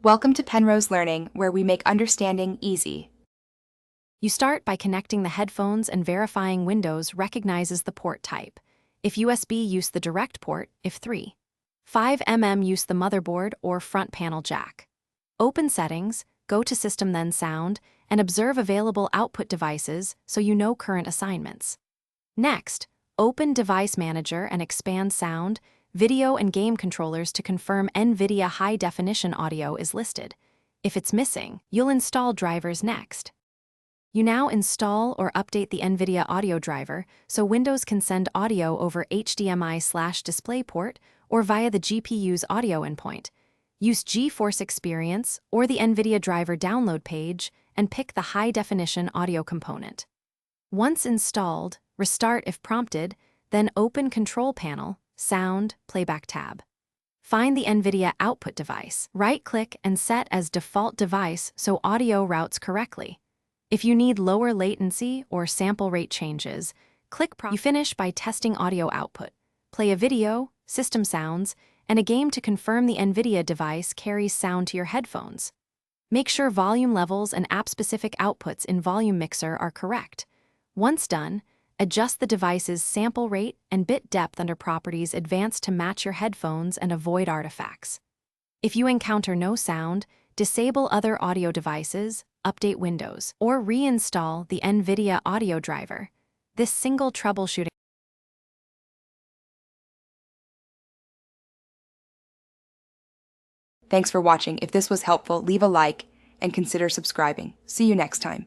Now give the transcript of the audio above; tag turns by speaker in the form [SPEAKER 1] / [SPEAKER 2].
[SPEAKER 1] Welcome to Penrose Learning, where we make understanding easy.
[SPEAKER 2] You start by connecting the headphones and verifying Windows recognizes the port type. If USB, use the direct port, if 3. 5mm, use the motherboard or front panel jack. Open Settings, go to System then Sound, and observe available output devices so you know current assignments. Next, open Device Manager and expand Sound, Video and Game Controllers to confirm Nvidia High Definition audio is listed. If it's missing, you'll install drivers next. You now install or update the Nvidia audio driver so Windows can send audio over HDMI/DisplayPort or via the GPU's audio endpoint. Use GeForce Experience or the Nvidia driver download page and pick the high-definition audio component. Once installed, restart if prompted, then open Control Panel, Sound, Playback tab. Find the Nvidia output device. Right-click and set as default device so audio routes correctly. If you need lower latency or sample rate changes, You finish by testing audio output. Play a video, system sounds, and a game to confirm the Nvidia device carries sound to your headphones. Make sure volume levels and app-specific outputs in Volume Mixer are correct. Once done, adjust the device's sample rate and bit depth under Properties Advanced to match your headphones and avoid artifacts. If you encounter no sound, disable other audio devices, update Windows, or reinstall the Nvidia audio driver. This single troubleshooting.
[SPEAKER 1] Thanks for watching. If this was helpful, leave a like and consider subscribing. See you next time.